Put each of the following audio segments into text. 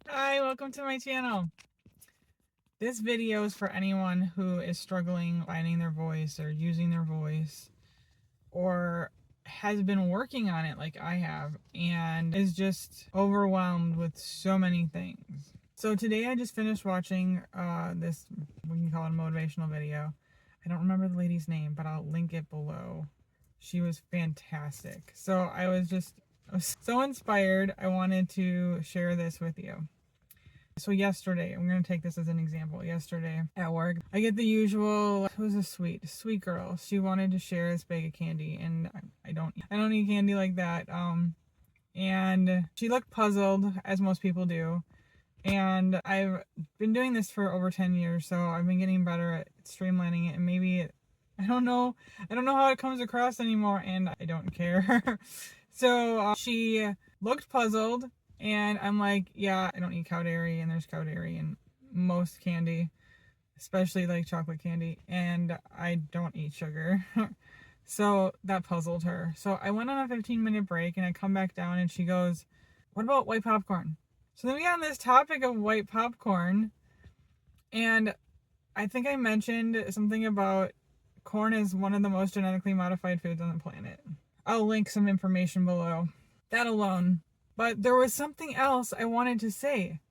Hi, welcome to my channel. This video is for anyone who is struggling finding their voice or using their voice or has been working on it like I have and is just overwhelmed with so many things. So today I just finished watching this, we can call it a motivational video. I don't remember the lady's name, but I'll link it below. She was fantastic. So I was so inspired. I wanted to share this with you. So yesterday, I'm going to take this as an example. Yesterday at work, I get the usual, who's a sweet girl. She wanted to share this bag of candy and I don't eat candy like that. And she looked puzzled, as most people do. And I've been doing this for over 10 years, so I've been getting better at streamlining it, and maybe I don't know how it comes across anymore, and I don't care. So she looked puzzled, and I'm like, yeah, I don't eat cow dairy, and there's cow dairy in most candy, especially like chocolate candy, and I don't eat sugar. So that puzzled her. So I went on a 15-minute break, and I come back down, and she goes, what about white popcorn? So then we got on this topic of white popcorn, and I think I mentioned something about corn is one of the most genetically modified foods on the planet. I'll link some information below. That alone. But there was something else I wanted to say.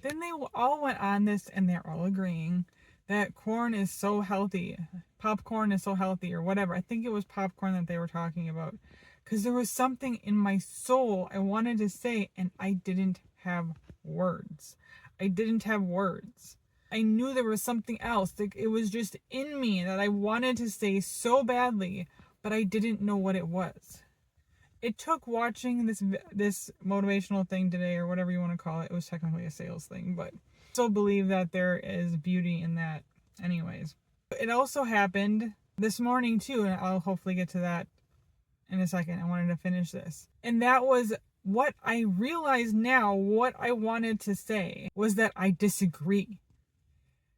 Then they all went on this and they're all agreeing that corn is so healthy. Popcorn is so healthy or whatever. I think it was popcorn that they were talking about. Because there was something in my soul I wanted to say and I didn't have words. I knew there was something else. Like it was just in me that I wanted to say so badly, but I didn't know what it was. It took watching this motivational thing today, or whatever you want to call it. It was technically a sales thing, but I still believe that there is beauty in that anyways. It also happened this morning too, and I'll hopefully get to that in a second. I wanted to finish this. And that was what I realized now, what I wanted to say was that I disagree.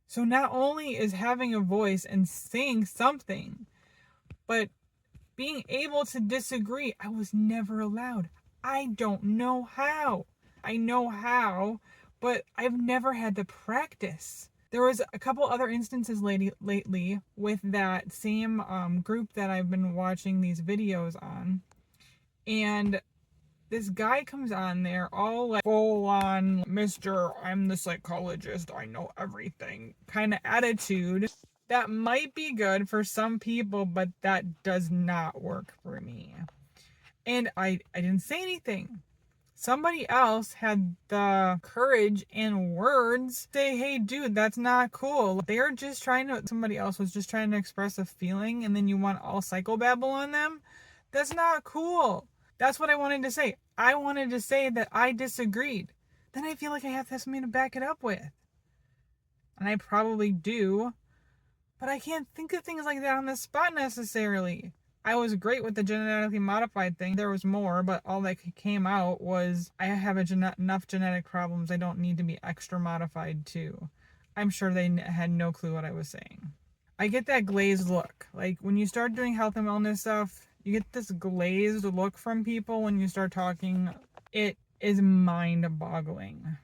So not only is having a voice and saying something, but being able to disagree, I was never allowed. I don't know how. I know how, but I've never had the practice. There was a couple other instances lately with that same group that I've been watching these videos on. And this guy comes on there all like full on Mr. I'm the psychologist, I know everything kind of attitude. That might be good for some people, but that does not work for me. And I didn't say anything. Somebody else had the courage and words say, hey dude, that's not cool. Somebody else was just trying to express a feeling and then you want all psychobabble on them? That's not cool. That's what I wanted to say. I wanted to say that I disagreed. Then I feel like I have to have something to back it up with. And I probably do. But I can't think of things like that on the spot necessarily. I was great with the genetically modified thing. There was more, but all that came out was I have enough genetic problems. I don't need to be extra modified too. I'm sure they had no clue what I was saying. I get that glazed look. Like when you start doing health and wellness stuff, you get this glazed look from people when you start talking. It is mind-boggling.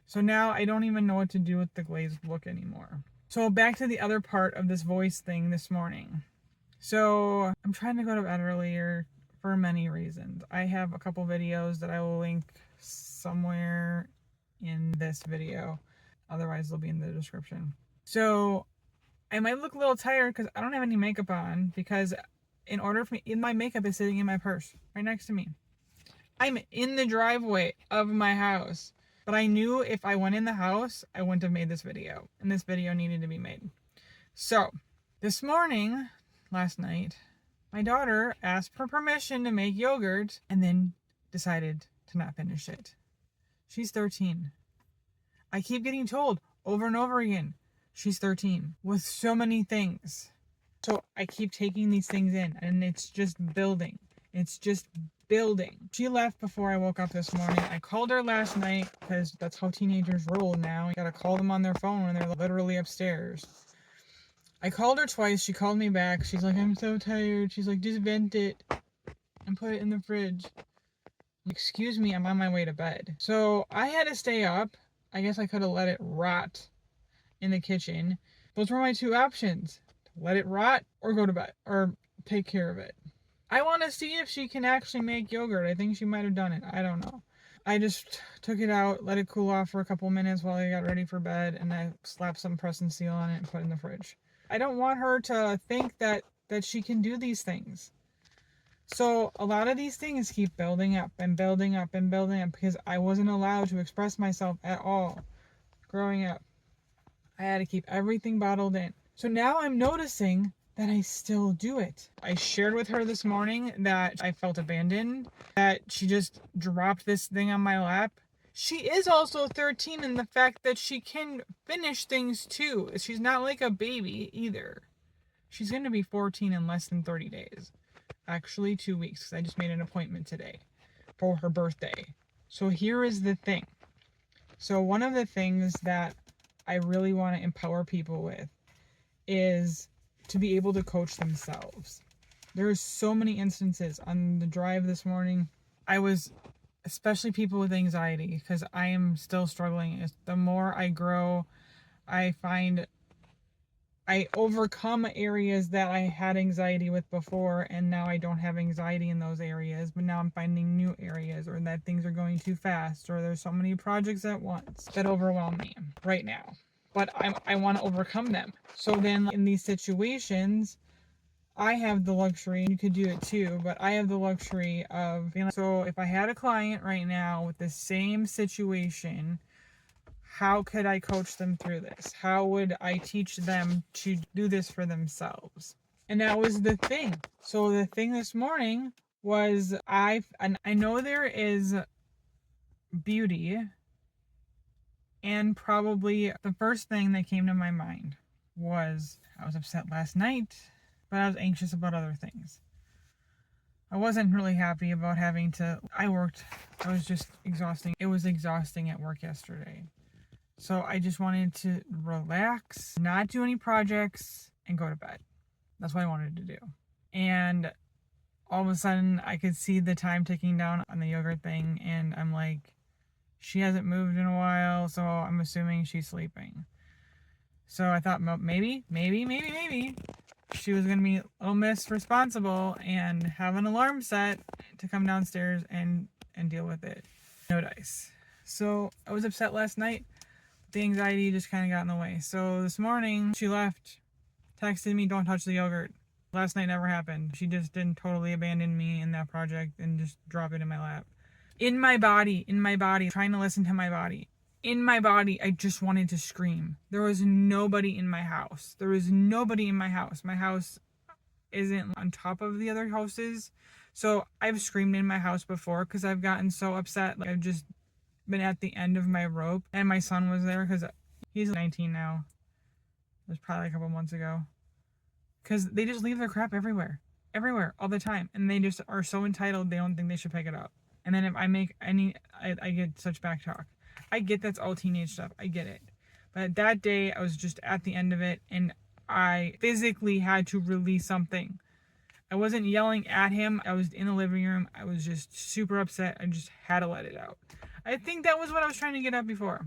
So now I don't even know what to do with the glazed look anymore. So back to the other part of this voice thing this morning. So I'm trying to go to bed earlier for many reasons. I have a couple videos that I will link somewhere in this video. Otherwise they'll be in the description. So I might look a little tired because I don't have any makeup on, because my makeup is sitting in my purse right next to me. I'm in the driveway of my house. But I knew if I went in the house, I wouldn't have made this video. And this video needed to be made. So, last night, my daughter asked for permission to make yogurt and then decided to not finish it. She's 13. I keep getting told over and over again, she's 13 with so many things. So I keep taking these things in and it's just building. She left before I woke up this morning. I called her last night because that's how teenagers roll now. You gotta call them on their phone when they're literally upstairs. I called her twice. She called me back. She's like, I'm so tired. She's like, just vent it and put it in the fridge. Excuse me, I'm on my way to bed. So I had to stay up I guess I could have let it rot in the kitchen. Those were my two options. Let it rot or go to bed or take care of it. I want to see if she can actually make yogurt. I think she might have done it. I don't know. I just took it out, let it cool off for a couple minutes while I got ready for bed, and I slapped some press and seal on it and put it in the fridge. I don't want her to think that she can do these things. So a lot of these things keep building up and building up and building up because I wasn't allowed to express myself at all growing up. I had to keep everything bottled in. So now I'm noticing that I still do it. I shared with her this morning that I felt abandoned, that she just dropped this thing on my lap. She is also 13 in the fact that she can finish things too. She's not like a baby either. She's going to be 14 in less than 30 days. Actually, 2 weeks, because I just made an appointment today for her birthday. So here is the thing. So one of the things that I really want to empower people with is to be able to coach themselves. There's so many instances on the drive this morning. I was, especially people with anxiety, because I am still struggling. The more I grow, I find I overcome areas that I had anxiety with before, and now I don't have anxiety in those areas, but now I'm finding new areas, or that things are going too fast, or there's so many projects at once that overwhelm me right now. But I want to overcome them. So then in these situations, I have the luxury, and you could do it too, but I have the luxury of, so if I had a client right now with the same situation, how could I coach them through this? How would I teach them to do this for themselves? And that was the thing. So the thing this morning was I know there is beauty, and probably the first thing that came to my mind was I was upset last night, but I was anxious about other things. I wasn't really happy about I was just exhausting. It was exhausting at work yesterday. So I just wanted to relax, not do any projects, and go to bed. That's what I wanted to do. And all of a sudden, I could see the time ticking down on the yogurt thing, and I'm like, she hasn't moved in a while, so I'm assuming she's sleeping. So I thought maybe she was going to be a little miss responsible and have an alarm set to come downstairs and deal with it. No dice. So I was upset last night. The anxiety just kind of got in the way. So this morning, she left, texted me, don't touch the yogurt. Last night never happened. She just didn't totally abandon me in that project and just drop it in my lap. In my body, trying to listen to my body. In my body, I just wanted to scream. There was nobody in my house. My house isn't on top of the other houses. So I've screamed in my house before because I've gotten so upset. Like I've just been at the end of my rope, and my son was there because he's 19 now. It was probably a couple months ago. Because they just leave their crap everywhere, all the time, and they just are so entitled they don't think they should pick it up. And then if I make I get such back talk. I get that's all teenage stuff. I get it. But that day I was just at the end of it, and I physically had to release something. I wasn't yelling at him. I was in the living room. I was just super upset. I just had to let it out. I think that was what I was trying to get at before.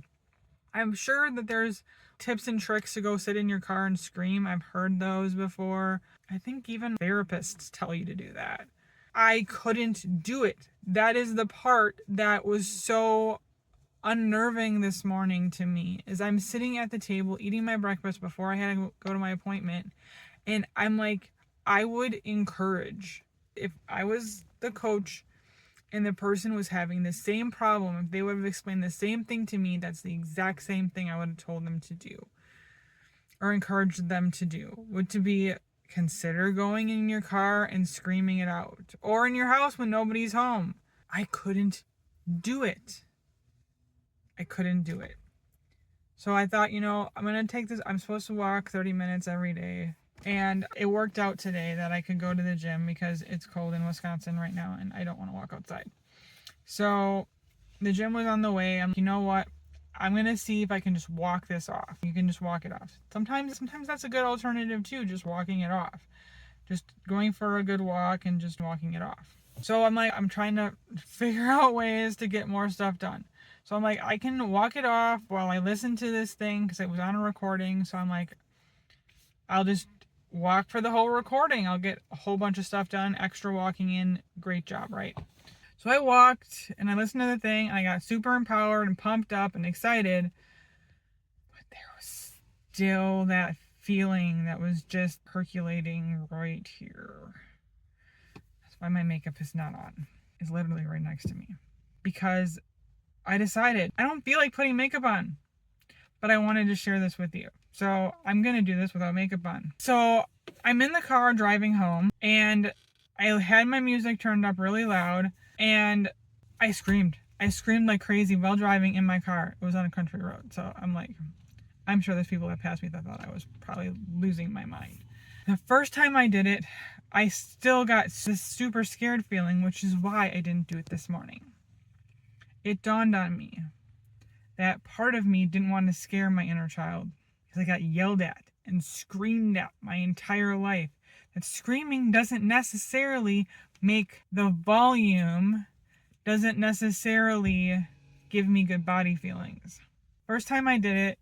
I'm sure that there's tips and tricks to go sit in your car and scream. I've heard those before. I think even therapists tell you to do that. I couldn't do it. That is the part that was so unnerving this morning to me, is I'm sitting at the table eating my breakfast before I had to go to my appointment, and I'm like, I would encourage, if I was the coach and the person was having the same problem, if they would have explained the same thing to me, that's the exact same thing I would have told them to do or encouraged them to do, would to be consider going in your car and screaming it out, or in your house when nobody's home. I couldn't do it. So I thought, I'm going to take this. I'm supposed to walk 30 minutes every day. And it worked out today that I could go to the gym because it's cold in Wisconsin right now and I don't want to walk outside. So the gym was on the way. I'm, you know what? I'm going to see if I can just walk this off. You can just walk it off. Sometimes that's a good alternative too, just walking it off. Just going for a good walk and just walking it off. So I'm trying to figure out ways to get more stuff done. So I'm like, I can walk it off while I listen to this thing because it was on a recording. So I'm like, I'll just walk for the whole recording. I'll get a whole bunch of stuff done, extra walking in. Great job, right? So I walked and I listened to the thing. And I got super empowered and pumped up and excited. But there was still that feeling that was just percolating right here. That's why my makeup is not on. It's literally right next to me. Because I decided I don't feel like putting makeup on, but I wanted to share this with you. So I'm going to do this without makeup on. So I'm in the car driving home and I had my music turned up really loud and I screamed. I screamed like crazy while driving in my car. It was on a country road. So I'm like, I'm sure there's people that passed me that thought I was probably losing my mind. The first time I did it, I still got this super scared feeling, which is why I didn't do it this morning. It dawned on me that part of me didn't want to scare my inner child because I got yelled at and screamed at my entire life. That screaming doesn't necessarily make the volume, doesn't necessarily give me good body feelings. First time I did it,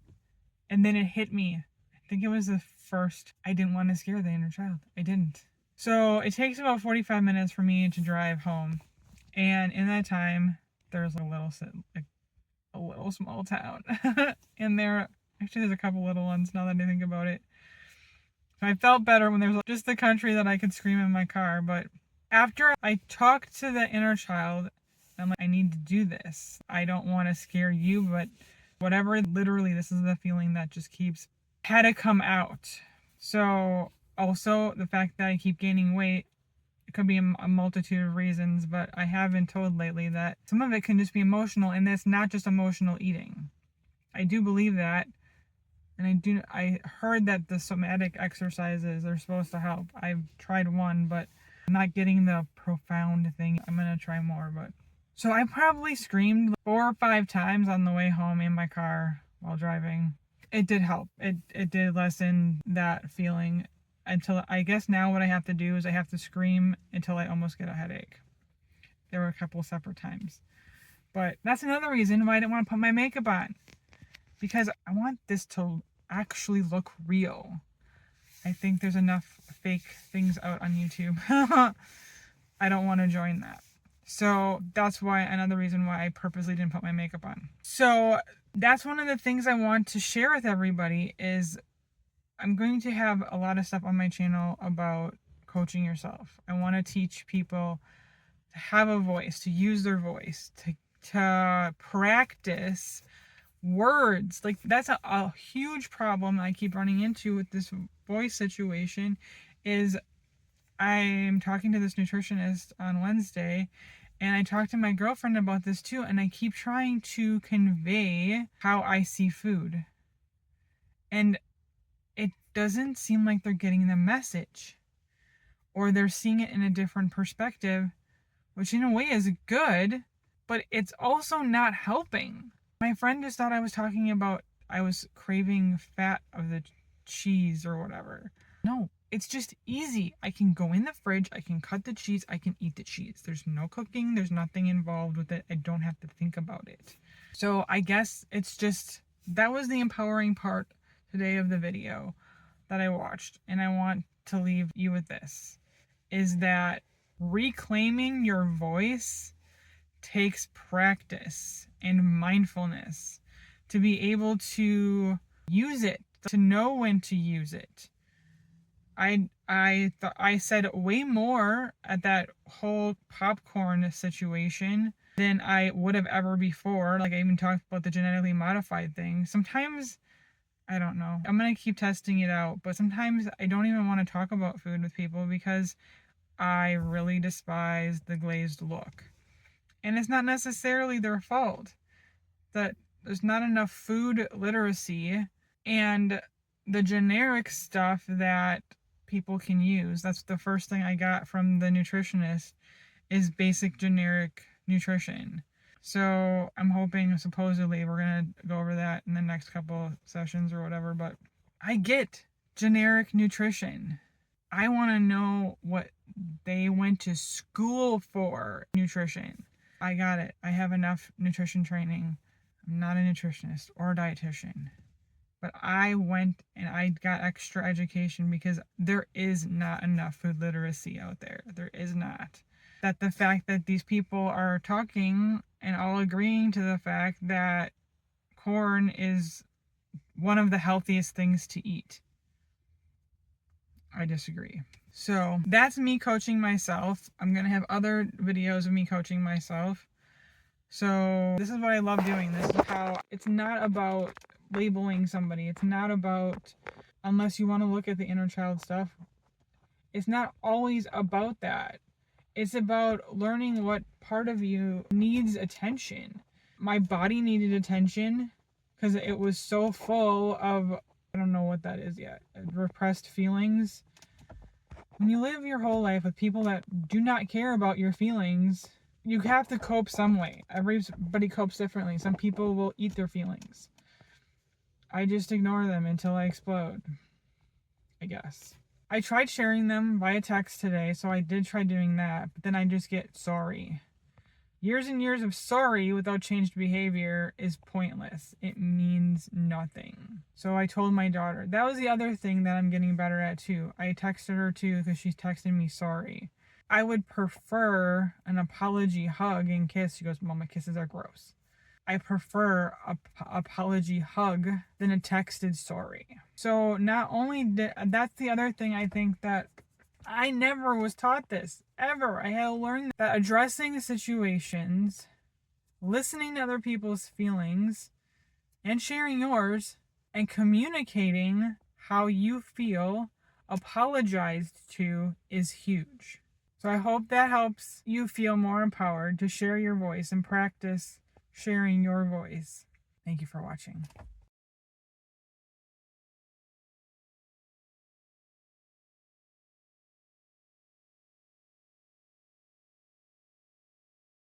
and then it hit me. I think it was the first. I didn't want to scare the inner child. I didn't. So it takes about 45 minutes for me to drive home. And in that time, there's a little small town. And there's a couple little ones now that I think about it. So I felt better when there was just the country that I could scream in my car. But after I talked to the inner child, I'm like, I need to do this. I don't want to scare you, but whatever, literally, this is the feeling that just had to come out. So also the fact that I keep gaining weight, it could be a multitude of reasons, but I have been told lately that some of it can just be emotional, and that's not just emotional eating. I do believe that, and I heard that the somatic exercises are supposed to help. I've tried one, but I'm not getting the profound thing. I'm gonna try more, but so I probably screamed 4 or 5 times on the way home in my car while driving. It did help. It did lessen that feeling until I guess now what I have to do is I have to scream until I almost get a headache. There were a couple separate times. But that's another reason why I didn't want to put my makeup on. Because I want this to actually look real. I think there's enough fake things out on YouTube. I don't want to join that. So that's why another reason why I purposely didn't put my makeup on. So that's one of the things I want to share with everybody is I'm going to have a lot of stuff on my channel about coaching yourself. I want to teach people to have a voice, to use their voice, to practice words. Like that's a huge problem I keep running into with this voice situation is I'm talking to this nutritionist on Wednesday and I talked to my girlfriend about this too, and I keep trying to convey how I see food. And it doesn't seem like they're getting the message, or they're seeing it in a different perspective, which in a way is good, but it's also not helping. My friend just thought I was talking about I was craving fat of the cheese or whatever. No, it's just easy. I can go in the fridge, I can cut the cheese, I can eat the cheese. There's no cooking, there's nothing involved with it. I don't have to think about it. So I guess it's just, that was the empowering part today of the video that I watched. And I want to leave you with this, is that reclaiming your voice takes practice and mindfulness to be able to use it, to know when to use it. I said way more at that whole popcorn situation than I would have ever before. Like I even talked about the genetically modified thing. Sometimes, I don't know. I'm going to keep testing it out, but sometimes I don't even want to talk about food with people because I really despise the glazed look. And it's not necessarily their fault that there's not enough food literacy and the generic stuff that people can use. That's the first thing I got from the nutritionist is basic generic nutrition. So I'm hoping, supposedly, we're going to go over that in the next couple sessions or whatever, but I get generic nutrition. I want to know what they went to school for nutrition. I got it. I have enough nutrition training. I'm not a nutritionist or a dietitian. But I went and I got extra education because there is not enough food literacy out there. There is not. That the fact that these people are talking and all agreeing to the fact that corn is one of the healthiest things to eat. I disagree. So that's me coaching myself. I'm going to have other videos of me coaching myself. So this is what I love doing. This is how it's not about labeling somebody. It's not about, unless you want to look at the inner child stuff, it's not always about that. It's about learning what part of you needs attention. My body needed attention because it was so full of, I don't know what that is yet, repressed feelings. When you live your whole life with people that do not care about your feelings, you have to cope some way. Everybody copes differently. Some people will eat their feelings. I just ignore them until I explode, I guess. I tried sharing them via text today, so I did try doing that, but then I just get sorry. Years and years of sorry without changed behavior is pointless. It means nothing. So I told my daughter. That was the other thing that I'm getting better at too. I texted her too because she's texting me sorry. I would prefer an apology hug and kiss. She goes, Mama, kisses are gross. I prefer a apology hug than a texted sorry. So not only that's the other thing I think that I never was taught this, ever. I had to learn that addressing situations, listening to other people's feelings, and sharing yours, and communicating how you feel, apologized to, is huge. So I hope that helps you feel more empowered to share your voice and practice sharing your voice. Thank you for watching.